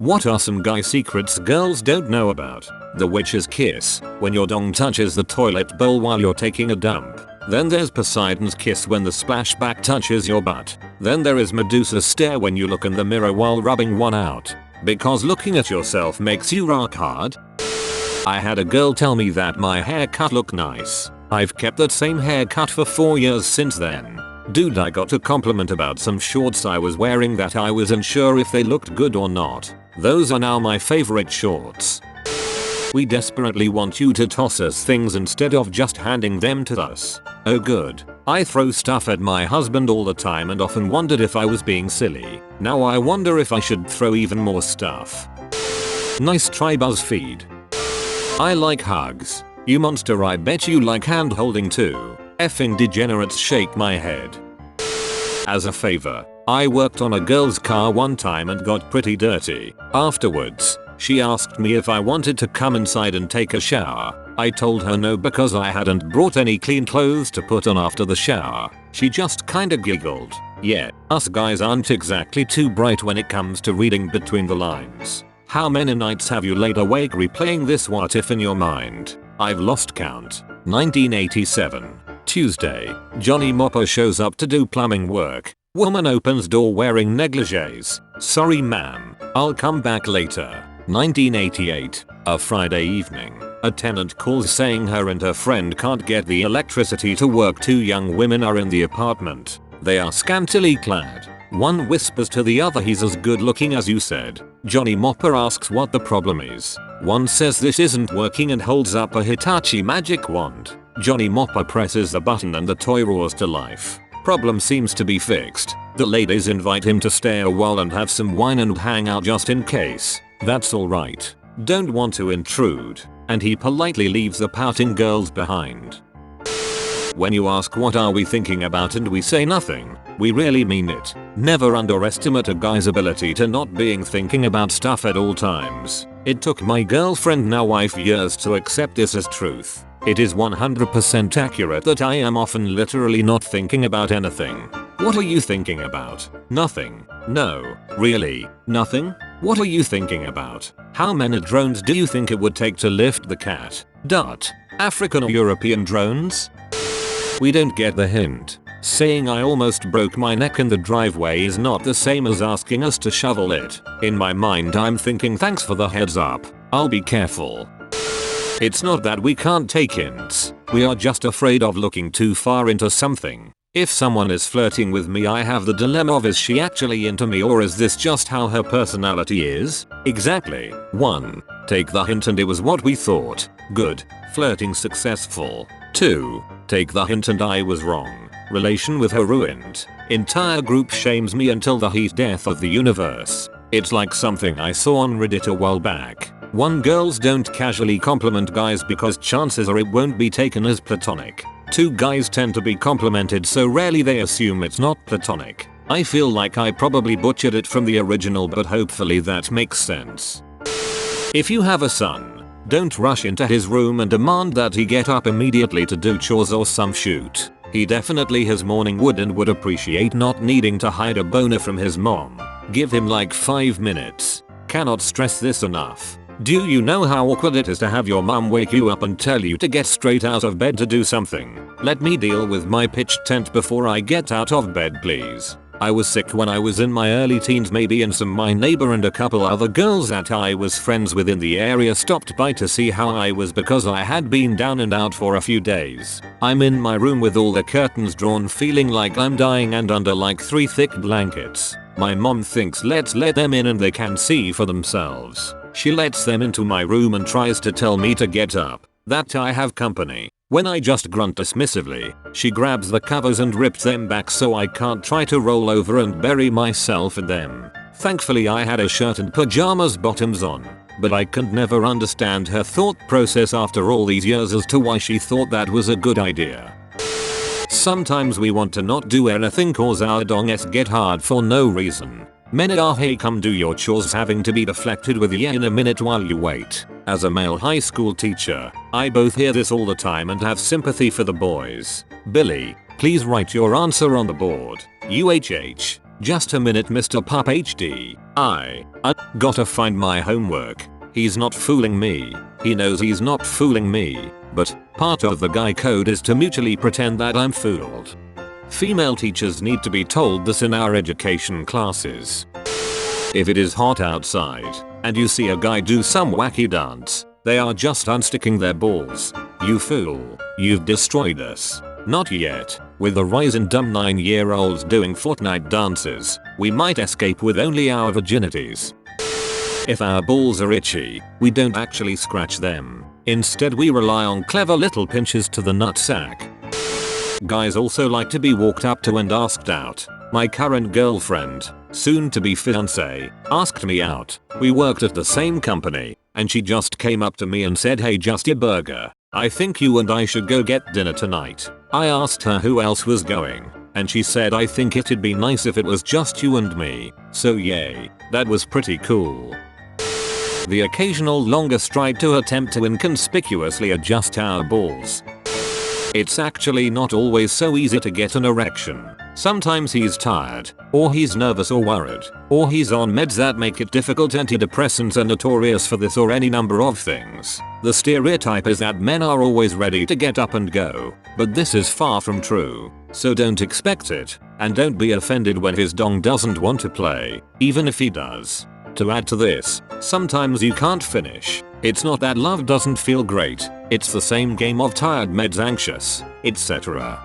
What are some guy secrets girls don't know about? The witch's kiss, when your dong touches the toilet bowl while you're taking a dump. Then there's Poseidon's kiss when the splashback touches your butt. Then there is Medusa's stare when you look in the mirror while rubbing one out. Because looking at yourself makes you rock hard. I had a girl tell me that my haircut looked nice. I've kept that same haircut for 4 years since then. Dude, I got a compliment about some shorts I was wearing that I wasn't sure if they looked good or not. Those are now my favorite shorts. We desperately want you to toss us things instead of just handing them to us. Oh good. I throw stuff at my husband all the time and often wondered if I was being silly. Now I wonder if I should throw even more stuff. Nice try, BuzzFeed. I like hugs. You monster, I bet you like hand holding too. Effing degenerates, shake my head. As a favor, I worked on a girl's car one time and got pretty dirty. Afterwards, she asked me if I wanted to come inside and take a shower. I told her no because I hadn't brought any clean clothes to put on after the shower. She just kinda giggled. Yeah, us guys aren't exactly too bright when it comes to reading between the lines. How many nights have you laid awake replaying this what if in your mind? I've lost count. 1987. Tuesday. Johnny Mopper shows up to do plumbing work. Woman opens door wearing negligees. Sorry ma'am, I'll come back later. 1988. A Friday evening. A tenant calls saying her and her friend can't get the electricity to work. 2 young women are in the apartment. They are scantily clad. One whispers to the other, he's as good looking as you said. Johnny Mopper asks what the problem is. One says this isn't working and holds up a Hitachi magic wand. Johnny Mopper presses the button and the toy roars to life. Problem seems to be fixed. The ladies invite him to stay a while and have some wine and hang out just in case. That's alright. Don't want to intrude. And he politely leaves the pouting girls behind. When you ask what are we thinking about and we say nothing, we really mean it. Never underestimate a guy's ability to not being thinking about stuff at all times. It took my girlfriend, now wife, years to accept this as truth. It is 100% accurate that I am often literally not thinking about anything. What are you thinking about? Nothing. No, really, nothing? What are you thinking about? How many drones do you think it would take to lift the cat? African or European drones? We don't get the hint. Saying I almost broke my neck in the driveway is not the same as asking us to shovel it. In my mind I'm thinking thanks for the heads up. I'll be careful. It's not that we can't take hints. We are just afraid of looking too far into something. If someone is flirting with me, I have the dilemma of, is she actually into me or is this just how her personality is? Exactly. 1. Take the hint and it was what we thought. Good. Flirting successful. 2. Take the hint and I was wrong. Relation with her ruined. Entire group shames me until the heat death of the universe. It's like something I saw on Reddit a while back. 1. Girls don't casually compliment guys because chances are it won't be taken as platonic. 2. Guys tend to be complimented so rarely they assume it's not platonic. I feel like I probably butchered it from the original, but hopefully that makes sense. If you have a son, don't rush into his room and demand that he get up immediately to do chores or some shoot. He definitely has morning wood and would appreciate not needing to hide a boner from his mom. Give him like 5 minutes. Cannot stress this enough. Do you know how awkward it is to have your mom wake you up and tell you to get straight out of bed to do something? Let me deal with my pitched tent before I get out of bed, please. I was sick when I was in my early teens maybe, and my neighbor and a couple other girls that I was friends with in the area stopped by to see how I was because I had been down and out for a few days. I'm in my room with all the curtains drawn feeling like I'm dying and under like 3 thick blankets. My mom thinks let's let them in and they can see for themselves. She lets them into my room and tries to tell me to get up, that I have company. When I just grunt dismissively, she grabs the covers and rips them back so I can't try to roll over and bury myself in them. Thankfully I had a shirt and pajamas bottoms on, but I could never understand her thought process after all these years as to why she thought that was a good idea. Sometimes we want to not do anything cause our dongs get hard for no reason. Men are hey come do your chores having to be deflected with yeah in a minute while you wait. As a male high school teacher, I both hear this all the time and have sympathy for the boys. Billy, please write your answer on the board. UHH. Just a minute, Mr. Pup HD. I gotta find my homework. He's not fooling me. He knows he's not fooling me. But part of the guy code is to mutually pretend that I'm fooled. Female teachers need to be told this in our education classes. If it is hot outside and you see a guy do some wacky dance, they are just unsticking their balls. You fool, you've destroyed us. Not yet. With the rise in dumb 9-year-olds doing Fortnite dances, we might escape with only our virginities. If our balls are itchy, we don't actually scratch them. Instead we rely on clever little pinches to the nutsack. Guys also like to be walked up to and asked out. My current girlfriend, soon to be fiancé, asked me out. We worked at the same company, and she just came up to me and said, "Hey, just a burger. I think you and I should go get dinner tonight." I asked her who else was going, and she said, "I think it'd be nice if it was just you and me." So yay, that was pretty cool. The occasional longer stride to attempt to inconspicuously adjust our balls. It's actually not always so easy to get an erection. Sometimes he's tired, or he's nervous or worried, or he's on meds that make it difficult. Antidepressants are notorious for this, or any number of things. The stereotype is that men are always ready to get up and go, but this is far from true. So don't expect it, and don't be offended when his dong doesn't want to play, even if he does. To add to this, sometimes you can't finish. It's not that love doesn't feel great, it's the same game of tired, meds, anxious, etc.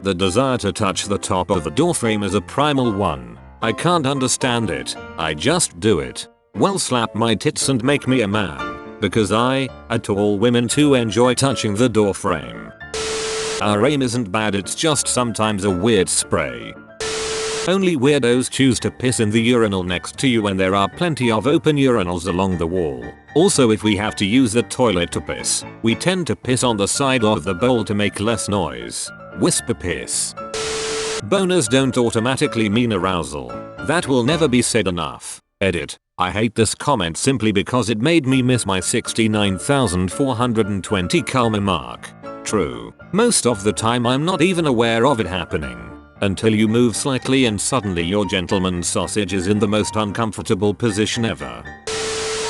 The desire to touch the top of the doorframe is a primal one. I can't understand it, I just do it. Well, slap my tits and make me a man, because I adore all women to enjoy touching the doorframe. Our aim isn't bad, it's just sometimes a weird spray. Only weirdos choose to piss in the urinal next to you when there are plenty of open urinals along the wall. Also, if we have to use the toilet to piss, we tend to piss on the side of the bowl to make less noise. Whisper piss. Boners don't automatically mean arousal. That will never be said enough. Edit. I hate this comment simply because it made me miss my 69,420 karma mark. True. Most of the time I'm not even aware of it happening. Until you move slightly and suddenly your gentleman's sausage is in the most uncomfortable position ever.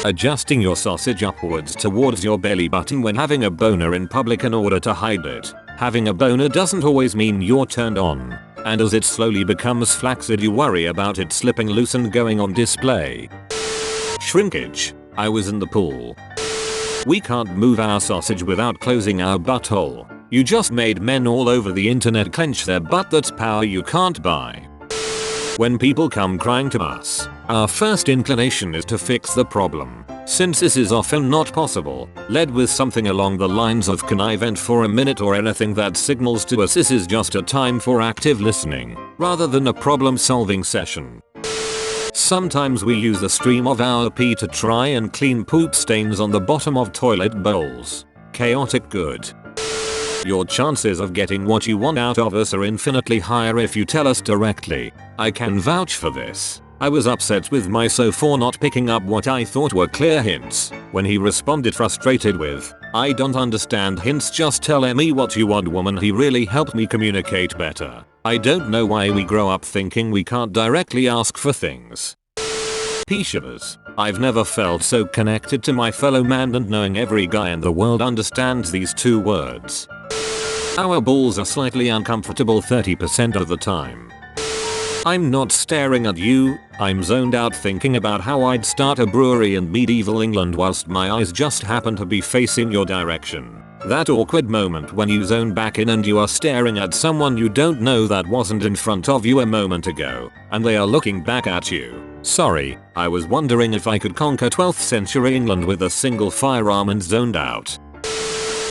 Adjusting your sausage upwards towards your belly button when having a boner in public in order to hide it. Having a boner doesn't always mean you're turned on, and as it slowly becomes flaccid you worry about it slipping loose and going on display. Shrinkage. I was in the pool. We can't move our sausage without closing our butthole. You just made men all over the internet clench their butt. That's power you can't buy. When people come crying to us, our first inclination is to fix the problem. Since this is often not possible, led with something along the lines of "Can I vent for a minute?" or anything that signals to us this is just a time for active listening, rather than a problem solving session. Sometimes we use the stream of our pee to try and clean poop stains on the bottom of toilet bowls. Chaotic good. Your chances of getting what you want out of us are infinitely higher if you tell us directly. I can vouch for this. I was upset with myself for not picking up what I thought were clear hints, when he responded frustrated with, "I don't understand hints, just tell me what you want, woman." He really helped me communicate better. I don't know why we grow up thinking we can't directly ask for things. Pee shivers. I've never felt so connected to my fellow man, and knowing every guy in the world understands these two words. Our balls are slightly uncomfortable 30% of the time. I'm not staring at you, I'm zoned out thinking about how I'd start a brewery in medieval England whilst my eyes just happen to be facing your direction. That awkward moment when you zone back in and you are staring at someone you don't know that wasn't in front of you a moment ago, and they are looking back at you. Sorry, I was wondering if I could conquer 12th century England with a single firearm and zoned out.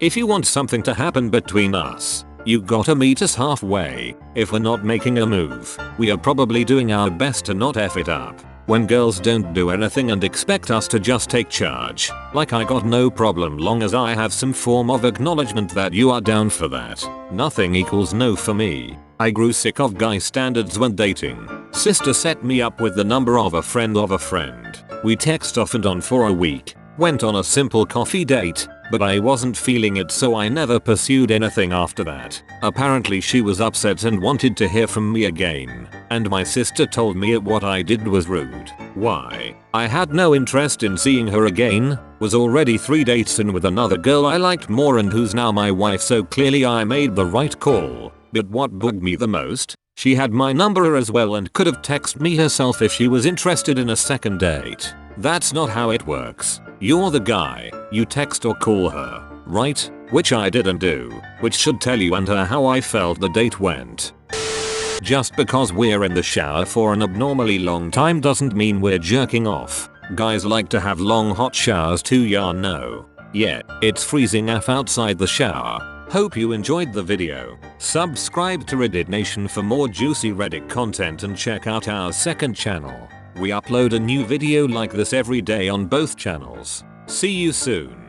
If you want something to happen between us, you gotta meet us halfway. If we're not making a move, we are probably doing our best to not F it up. When girls don't do anything and expect us to just take charge, like I got no problem long as I have some form of acknowledgement that you are down for that. Nothing equals no for me. I grew sick of guy standards when dating. Sister set me up with the number of a friend of a friend. We text off and on for a week. Went on a simple coffee date, but I wasn't feeling it, so I never pursued anything after that. Apparently she was upset and wanted to hear from me again, and my sister told me what I did was rude. Why? I had no interest in seeing her again, was already 3 dates in with another girl I liked more and who's now my wife, so clearly I made the right call. But what bugged me the most? She had my number as well and could have texted me herself if she was interested in a second date. That's not how it works. You're the guy, you text or call her, right? Which I didn't do, which should tell you and her how I felt the date went. Just because we're in the shower for an abnormally long time doesn't mean we're jerking off. Guys like to have long hot showers too, ya know. Yeah, it's freezing AF outside the shower. Hope you enjoyed the video. Subscribe to Reddit Nation for more juicy Reddit content and check out our second channel. We upload a new video like this every day on both channels. See you soon.